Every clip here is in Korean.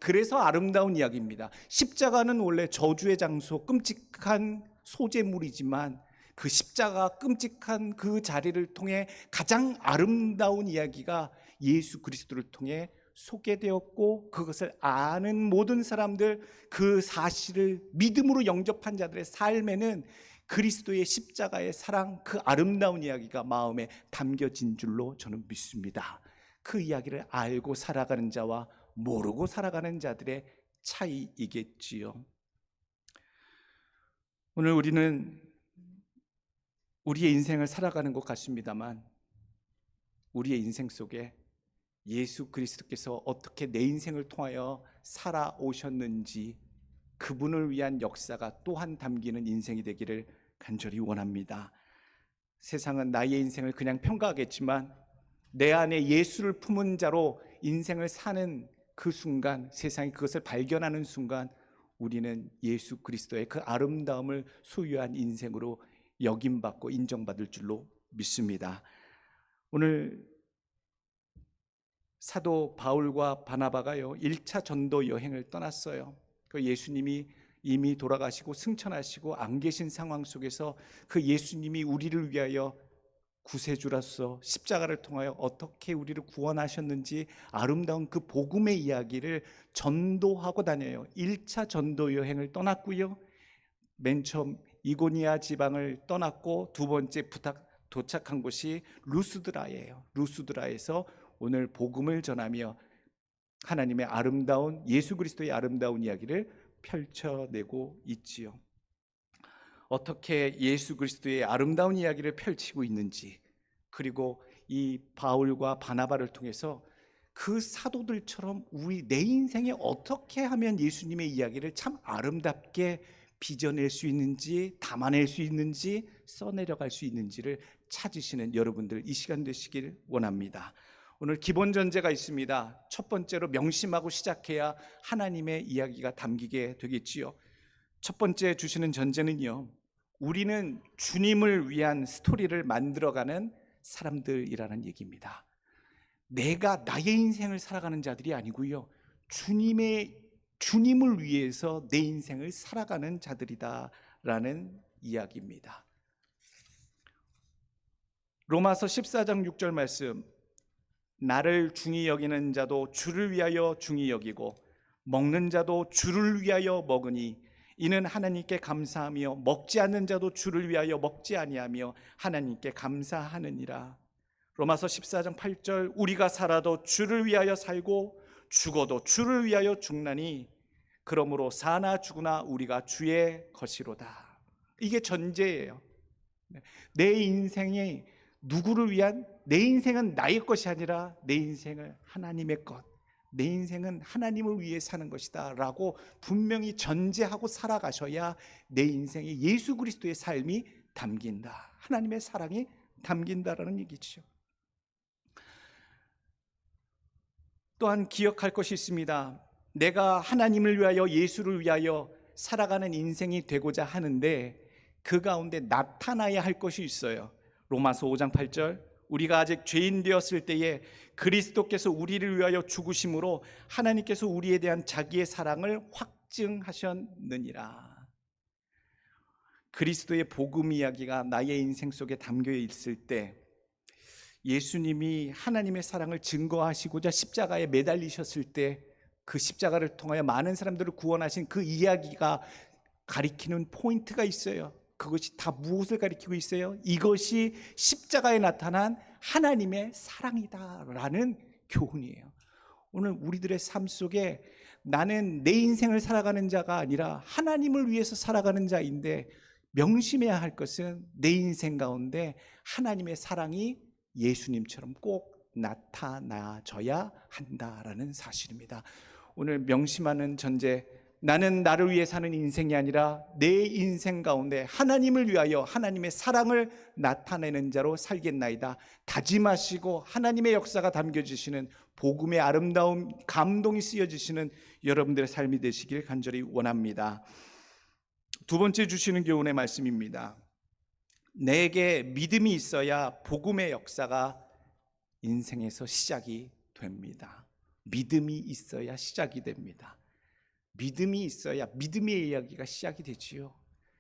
그래서 아름다운 이야기입니다. 십자가는 원래 저주의 장소, 끔찍한 소재물이지만 그 십자가 끔찍한 그 자리를 통해 가장 아름다운 이야기가 예수 그리스도를 통해 소개되었고, 그것을 아는 모든 사람들, 그 사실을 믿음으로 영접한 자들의 삶에는 그리스도의 십자가의 사랑, 그 아름다운 이야기가 마음에 담겨진 줄로 저는 믿습니다. 그 이야기를 알고 살아가는 자와 모르고 살아가는 자들의 차이이겠지요. 오늘 우리는 우리의 인생을 살아가는 것 같습니다만, 우리의 인생 속에 예수 그리스도께서 어떻게 내 인생을 통하여 살아오셨는지, 그분을 위한 역사가 또한 담기는 인생이 되기를 간절히 원합니다. 세상은 나의 인생을 그냥 평가하겠지만, 내 안에 예수를 품은 자로 인생을 사는 그 순간, 세상이 그것을 발견하는 순간, 우리는 예수 그리스도의 그 아름다움을 소유한 인생으로 여김받고 인정받을 줄로 믿습니다. 오늘 사도 바울과 바나바가요 1차 전도 여행을 떠났어요. 그 예수님이 이미 돌아가시고 승천하시고 안 계신 상황 속에서 그 예수님이 우리를 위하여 구세주로서 십자가를 통하여 어떻게 우리를 구원하셨는지 아름다운 그 복음의 이야기를 전도하고 다녀요. 1차 전도 여행을 떠났고요, 맨 처음 이고니아 지방을 떠났고 두 번째 도착한 곳이 루스드라예요. 루스드라에서 오늘 복음을 전하며 하나님의 아름다운, 예수 그리스도의 아름다운 이야기를 펼쳐내고 있지요. 어떻게 예수 그리스도의 아름다운 이야기를 펼치고 있는지, 그리고 이 바울과 바나바를 통해서 그 사도들처럼 내 인생에 어떻게 하면 예수님의 이야기를 참 아름답게 빚어낼 수 있는지, 담아낼 수 있는지, 써내려갈 수 있는지를 찾으시는 여러분들 이 시간 되시길 원합니다. 오늘 기본 전제가 있습니다. 첫 번째로 명심하고 시작해야 하나님의 이야기가 담기게 되겠지요. 첫 번째 주시는 전제는요, 우리는 주님을 위한 스토리를 만들어가는 사람들이라는 얘기입니다. 내가 나의 인생을 살아가는 자들이 아니고요, 주님을 위해서 내 인생을 살아가는 자들이다라는 이야기입니다. 로마서 14장 6절 말씀, 나를 중히 여기는 자도 주를 위하여 중히 여기고 먹는 자도 주를 위하여 먹으니 이는 하나님께 감사하며 먹지 않는 자도 주를 위하여 먹지 아니하며 하나님께 감사하느니라. 로마서 14장 8절, 우리가 살아도 주를 위하여 살고 죽어도 주를 위하여 죽나니 그러므로 사나 죽으나 우리가 주의 것이로다. 이게 전제예요. 내 인생이 누구를 위한, 내 인생은 나의 것이 아니라 내 인생은 하나님의 것, 내 인생은 하나님을 위해 사는 것이다 라고 분명히 전제하고 살아가셔야 내 인생에 예수 그리스도의 삶이 담긴다, 하나님의 사랑이 담긴다라는 얘기죠. 또한 기억할 것이 있습니다. 내가 하나님을 위하여, 예수를 위하여 살아가는 인생이 되고자 하는데 그 가운데 나타나야 할 것이 있어요. 로마서 5장 8절, 우리가 아직 죄인 되었을 때에 그리스도께서 우리를 위하여 죽으심으로 하나님께서 우리에 대한 자기의 사랑을 확증하셨느니라. 그리스도의 복음 이야기가 나의 인생 속에 담겨 있을 때, 예수님이 하나님의 사랑을 증거하시고자 십자가에 매달리셨을 때 그 십자가를 통하여 많은 사람들을 구원하신 그 이야기가 가리키는 포인트가 있어요. 그것이 다 무엇을 가리키고 있어요? 이것이 십자가에 나타난 하나님의 사랑이다라는 교훈이에요. 오늘 우리들의 삶 속에 나는 내 인생을 살아가는 자가 아니라 하나님을 위해서 살아가는 자인데, 명심해야 할 것은 내 인생 가운데 하나님의 사랑이 예수님처럼 꼭 나타나져야 한다라는 사실입니다. 오늘 명심하는 전제, 나는 나를 위해 사는 인생이 아니라 내 인생 가운데 하나님을 위하여 하나님의 사랑을 나타내는 자로 살겠나이다 다짐하시고 하나님의 역사가 담겨지시는 복음의 아름다움, 감동이 쓰여지시는 여러분들의 삶이 되시길 간절히 원합니다. 두 번째 주시는 교훈의 말씀입니다. 내게 믿음이 있어야 복음의 역사가 인생에서 시작이 됩니다. 믿음이 있어야 시작이 됩니다. 믿음이 있어야 믿음의 이야기가 시작이 되지요.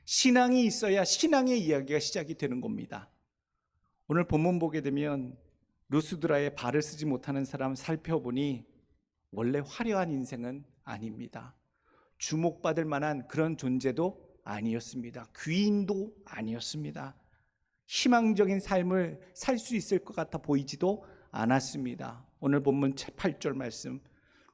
신앙이 있어야 신앙의 이야기가 시작이 되는 겁니다. 오늘 본문 보게 되면 루스드라의 발을 쓰지 못하는 사람 살펴보니 원래 화려한 인생은 아닙니다. 주목받을 만한 그런 존재도 아니었습니다. 귀인도 아니었습니다. 희망적인 삶을 살 수 있을 것 같아 보이지도 않았습니다. 오늘 본문 8절 말씀,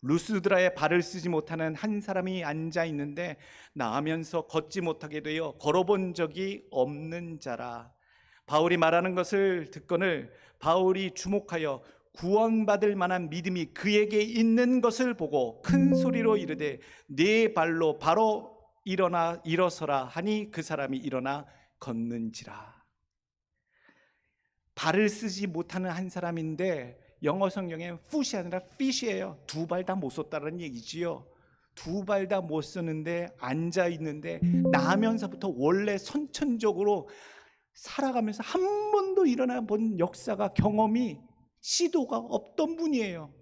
루스드라의 발을 쓰지 못하는 한 사람이 앉아 있는데 나으면서 걷지 못하게 되어 걸어본 적이 없는 자라. 바울이 말하는 것을 듣거늘 바울이 주목하여 구원받을 만한 믿음이 그에게 있는 것을 보고 큰 소리로 이르되 네 발로 바로 일어서라 하니 그 사람이 일어나 걷는지라. 발을 쓰지 못하는 한 사람인데 영어 성경엔 foot이 아니라 fit이에요. 두 발 다 못 썼다는 얘기지요. 두 발 다 못 썼는데 앉아 있는데 나면서부터 원래 선천적으로 살아가면서 한 번도 일어나 본 역사가 경험이 시도가 없던 분이에요.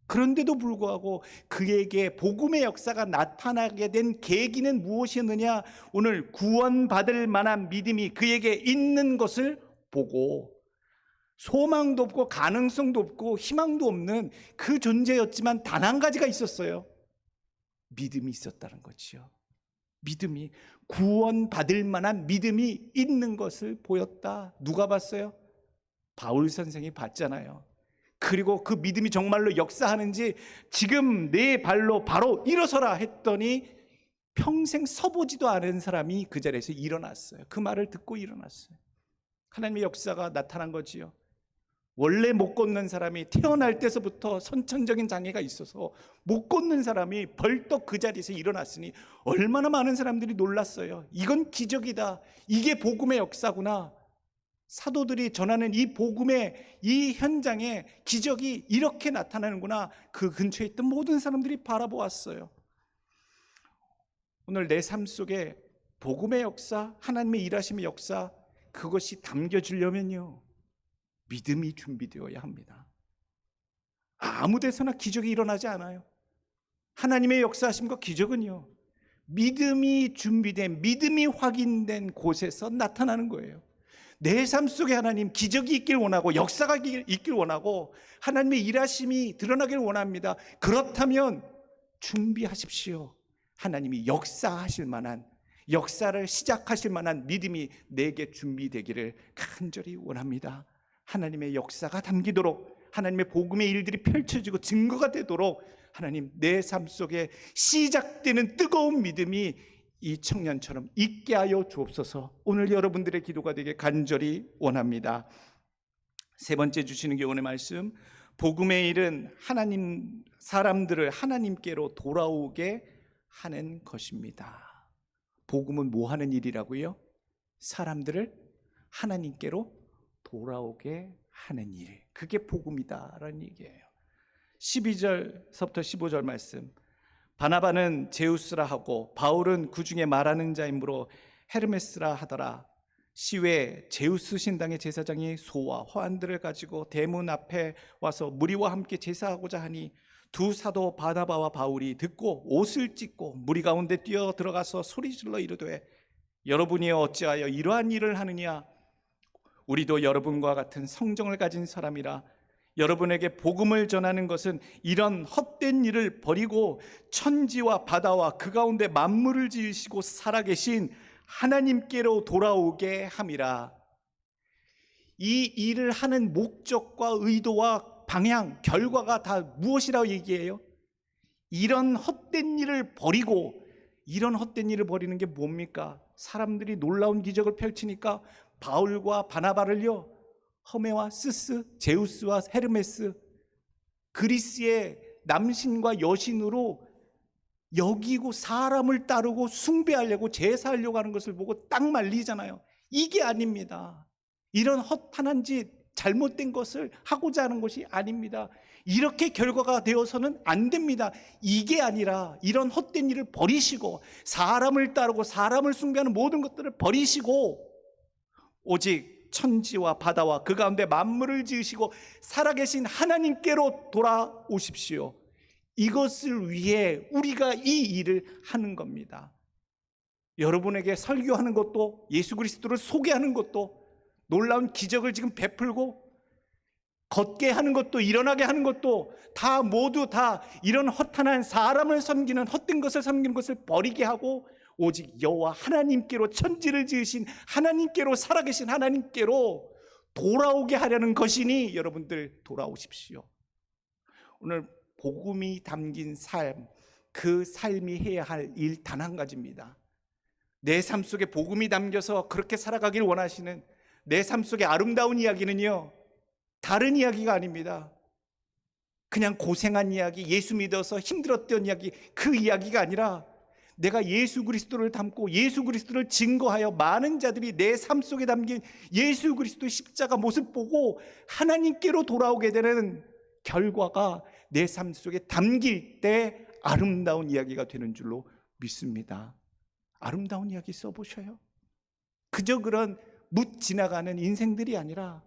그런데도 불구하고 그에게 복음의 역사가 나타나게 된 계기는 무엇이었느냐? 오늘 구원받을 만한 믿음이 그에게 있는 것을 보고 소망도 없고 가능성도 없고 희망도 없는 그 존재였지만 단 한 가지가 있었어요. 믿음이 있었다는 거지요. 믿음이, 구원받을 만한 믿음이 있는 것을 보였다. 누가 봤어요? 바울 선생이 봤잖아요. 그리고 그 믿음이 정말로 역사하는지 지금 내 발로 바로 일어서라 했더니 평생 서보지도 않은 사람이 그 자리에서 일어났어요. 그 말을 듣고 일어났어요. 하나님의 역사가 나타난 거지요. 원래 못 걷는 사람이 태어날 때서부터 선천적인 장애가 있어서 못 걷는 사람이 벌떡 그 자리에서 일어났으니 얼마나 많은 사람들이 놀랐어요. 이건 기적이다. 이게 복음의 역사구나. 사도들이 전하는 이 복음의 이 현장에 기적이 이렇게 나타나는구나. 그 근처에 있던 모든 사람들이 바라보았어요. 오늘 내 삶 속에 복음의 역사, 하나님의 일하심의 역사, 그것이 담겨지려면요, 믿음이 준비되어야 합니다. 아무 데서나 기적이 일어나지 않아요. 하나님의 역사하심과 기적은요, 믿음이 준비된, 믿음이 확인된 곳에서 나타나는 거예요. 내 삶 속에 하나님 기적이 있길 원하고 역사가 있길 원하고 하나님의 일하심이 드러나길 원합니다. 그렇다면 준비하십시오. 하나님이 역사하실 만한, 역사를 시작하실 만한 믿음이 내게 준비되기를 간절히 원합니다. 하나님의 역사가 담기도록, 하나님의 복음의 일들이 펼쳐지고 증거가 되도록 하나님, 내 삶 속에 시작되는 뜨거운 믿음이 이 청년처럼 있게 하여 주옵소서. 오늘 여러분들의 기도가 되게 간절히 원합니다. 세 번째 주시는 교훈의 말씀, 복음의 일은 하나님, 사람들을 하나님께로 돌아오게 하는 것입니다. 복음은 뭐 하는 일이라고요? 사람들을 하나님께로 돌아오게 하는 일, 그게 복음이다라는 얘기예요. 12절서부터 15절 말씀, 바나바는 제우스라 하고 바울은 그 중에 말하는 자이므로 헤르메스라 하더라. 시외 제우스 신당의 제사장이 소와 화환들을 가지고 대문 앞에 와서 무리와 함께 제사하고자 하니 두 사도 바나바와 바울이 듣고 옷을 찢고 무리 가운데 뛰어 들어가서 소리질러 이르되 여러분이 어찌하여 이러한 일을 하느냐? 우리도 여러분과 같은 성정을 가진 사람이라. 여러분에게 복음을 전하는 것은 이런 헛된 일을 버리고 천지와 바다와 그 가운데 만물을 지으시고 살아계신 하나님께로 돌아오게 함이라. 이 일을 하는 목적과 의도와 방향, 결과가 다 무엇이라고 얘기해요? 이런 헛된 일을 버리고, 이런 헛된 일을 버리는 게 뭡니까? 사람들이 놀라운 기적을 펼치니까 바울과 바나바를요, 허메와 스스, 제우스와 헤르메스, 그리스의 남신과 여신으로 여기고 사람을 따르고 숭배하려고 제사하려고 하는 것을 보고 딱 말리잖아요. 이게 아닙니다. 이런 헛한한 짓, 잘못된 것을 하고자 하는 것이 아닙니다. 이렇게 결과가 되어서는 안 됩니다. 이게 아니라 이런 헛된 일을 버리시고 사람을 따르고 사람을 숭배하는 모든 것들을 버리시고 오직 천지와 바다와 그 가운데 만물을 지으시고 살아계신 하나님께로 돌아오십시오. 이것을 위해 우리가 이 일을 하는 겁니다. 여러분에게 설교하는 것도, 예수 그리스도를 소개하는 것도, 놀라운 기적을 지금 베풀고 걷게 하는 것도, 일어나게 하는 것도 다 모두 다 이런 허탄한 사람을 섬기는, 헛된 것을 섬기는 것을 버리게 하고 오직 여호와 하나님께로, 천지를 지으신 하나님께로, 살아계신 하나님께로 돌아오게 하려는 것이니 여러분들 돌아오십시오. 오늘 복음이 담긴 삶, 그 삶이 해야 할 일 단 한 가지입니다. 내 삶 속에 복음이 담겨서 그렇게 살아가길 원하시는, 내 삶 속에 아름다운 이야기는요, 다른 이야기가 아닙니다. 그냥 고생한 이야기, 예수 믿어서 힘들었던 이야기, 그 이야기가 아니라 내가 예수 그리스도를 담고 예수 그리스도를 증거하여 많은 자들이 내 삶 속에 담긴 예수 그리스도의 십자가 모습 보고 하나님께로 돌아오게 되는 결과가 내 삶 속에 담길 때 아름다운 이야기가 되는 줄로 믿습니다. 아름다운 이야기 써보셔요. 그저 그런 묻 지나가는 인생들이 아니라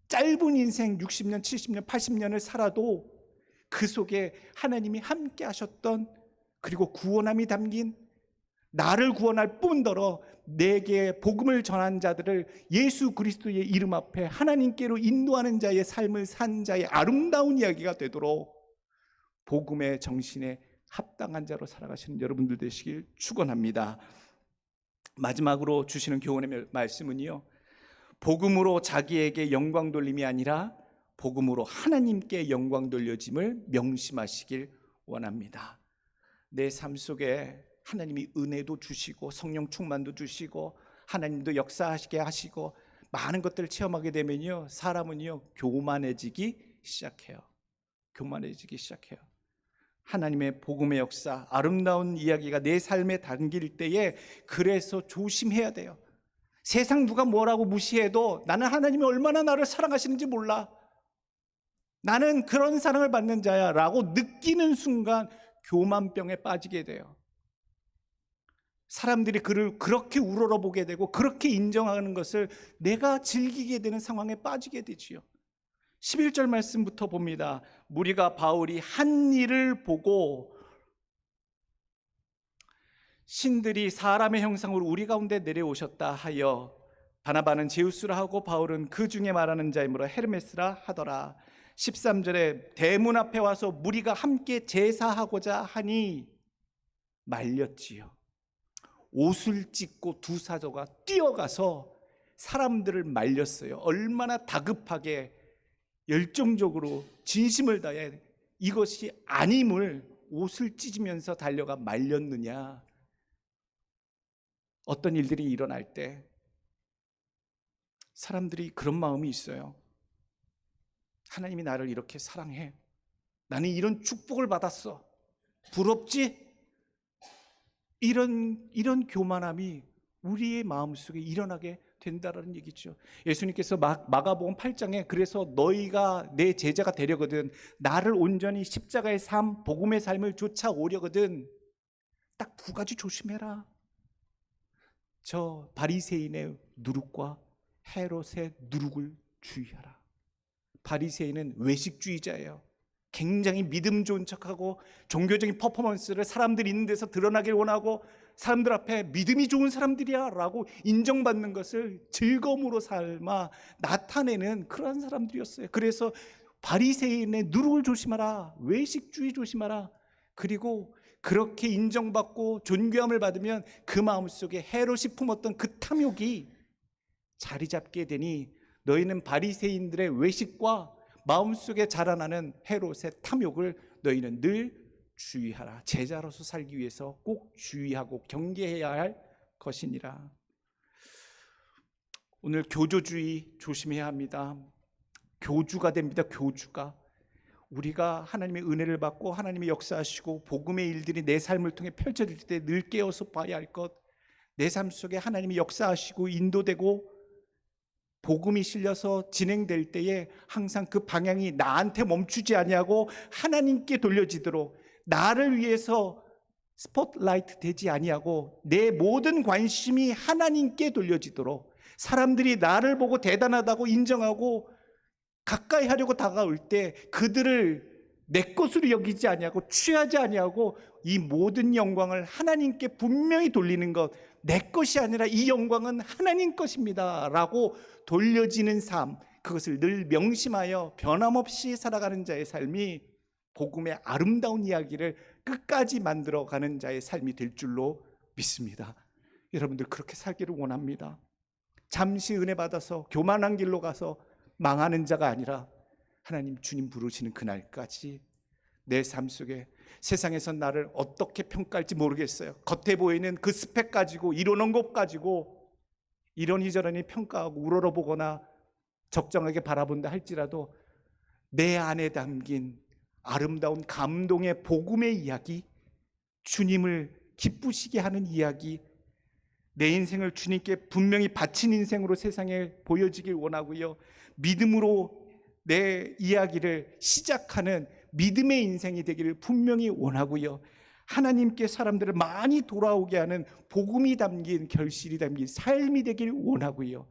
짧은 인생 60년, 70년, 80년을 살아도 그 속에 하나님이 함께 하셨던, 그리고 구원함이 담긴, 나를 구원할 뿐더러 내게 복음을 전한 자들을 예수 그리스도의 이름 앞에 하나님께로 인도하는 자의 삶을 산 자의 아름다운 이야기가 되도록 복음의 정신에 합당한 자로 살아가시는 여러분들 되시길 축원합니다. 마지막으로 주시는 교훈의 말씀은요, 복음으로 자기에게 영광 돌림이 아니라 복음으로 하나님께 영광 돌려짐을 명심하시길 원합니다. 내 삶 속에 하나님이 은혜도 주시고 성령 충만도 주시고 하나님도 역사하시게 하시고 많은 것들을 체험하게 되면요, 사람은요 교만해지기 시작해요. 교만해지기 시작해요. 하나님의 복음의 역사, 아름다운 이야기가 내 삶에 담길 때에 그래서 조심해야 돼요. 세상 누가 뭐라고 무시해도 나는 하나님이 얼마나 나를 사랑하시는지 몰라, 나는 그런 사랑을 받는 자야 라고 느끼는 순간 교만병에 빠지게 돼요. 사람들이 그를 그렇게 우러러보게 되고 그렇게 인정하는 것을 내가 즐기게 되는 상황에 빠지게 되지요. 11절 말씀부터 봅니다. 무리가 바울이 한 일을 보고 신들이 사람의 형상으로 우리 가운데 내려오셨다 하여 바나바는 제우스라 하고 바울은 그 중에 말하는 자이므로 헤르메스라 하더라. 13절에 대문 앞에 와서 무리가 함께 제사하고자 하니 말렸지요. 옷을 찢고 두 사도가 뛰어가서 사람들을 말렸어요. 얼마나 다급하게 열정적으로 진심을 다해 이것이 아님을 옷을 찢으면서 달려가 말렸느냐. 어떤 일들이 일어날 때 사람들이 그런 마음이 있어요. 하나님이 나를 이렇게 사랑해, 나는 이런 축복을 받았어, 부럽지? 이런 교만함이 우리의 마음속에 일어나게 된다라는 얘기죠. 예수님께서 마가복음 8장에 그래서 너희가 내 제자가 되려거든, 나를 온전히 십자가의 삶, 복음의 삶을 쫓아오려거든 딱 두 가지 조심해라. 저 바리새인의 누룩과 헤롯의 누룩을 주의하라. 바리새인은 외식주의자예요. 굉장히 믿음 좋은 척하고 종교적인 퍼포먼스를 사람들이 있는 데서 드러나길 원하고 사람들 앞에 믿음이 좋은 사람들이야 라고 인정받는 것을 즐거움으로 삶아 나타내는 그런 사람들이었어요. 그래서 바리새인의 누룩을 조심하라, 외식주의 조심하라. 그리고 그렇게 인정받고 존귀함을 받으면 그 마음속에 헤롯이 품었던 그 탐욕이 자리 잡게 되니 너희는 바리새인들의 외식과 마음속에 자라나는 헤롯의 탐욕을 너희는 늘 주의하라. 제자로서 살기 위해서 꼭 주의하고 경계해야 할 것이니라. 오늘 교조주의 조심해야 합니다. 교주가 됩니다. 교주가. 우리가 하나님의 은혜를 받고 하나님의 역사하시고 복음의 일들이 내 삶을 통해 펼쳐질 때 늘 깨어서 봐야 할 것, 내 삶 속에 하나님이 역사하시고 인도되고 복음이 실려서 진행될 때에 항상 그 방향이 나한테 멈추지 아니하고 하나님께 돌려지도록, 나를 위해서 스포트라이트 되지 아니하고 내 모든 관심이 하나님께 돌려지도록, 사람들이 나를 보고 대단하다고 인정하고 가까이 하려고 다가올 때 그들을 내 것으로 여기지 아니하고 취하지 아니하고 이 모든 영광을 하나님께 분명히 돌리는 것, 내 것이 아니라 이 영광은 하나님 것입니다 라고 돌려지는 삶, 그것을 늘 명심하여 변함없이 살아가는 자의 삶이 복음의 아름다운 이야기를 끝까지 만들어가는 자의 삶이 될 줄로 믿습니다. 여러분들 그렇게 살기를 원합니다. 잠시 은혜 받아서 교만한 길로 가서 망하는 자가 아니라 하나님 주님 부르시는 그날까지 내 삶 속에 세상에서 나를 어떻게 평가할지 모르겠어요. 겉에 보이는 그 스펙 가지고 이루는 것 가지고 이러니저러니 평가하고 우러러보거나 적정하게 바라본다 할지라도 내 안에 담긴 아름다운 감동의 복음의 이야기, 주님을 기쁘시게 하는 이야기, 내 인생을 주님께 분명히 바친 인생으로 세상에 보여지길 원하고요, 믿음으로 내 이야기를 시작하는 믿음의 인생이 되기를 분명히 원하고요, 하나님께 사람들을 많이 돌아오게 하는 복음이 담긴 결실이 담긴 삶이 되길 원하고요,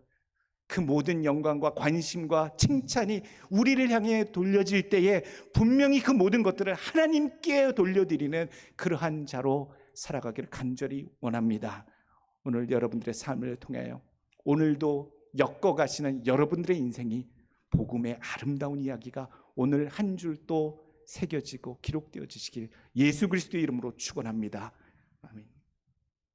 그 모든 영광과 관심과 칭찬이 우리를 향해 돌려질 때에 분명히 그 모든 것들을 하나님께 돌려드리는 그러한 자로 살아가기를 간절히 원합니다. 오늘 여러분들의 삶을 통하여 오늘도 엮어가시는 여러분들의 인생이 복음의 아름다운 이야기가 오늘 한 줄 또 새겨지고 기록되어지시길 예수 그리스도의 이름으로 축원합니다. 아멘.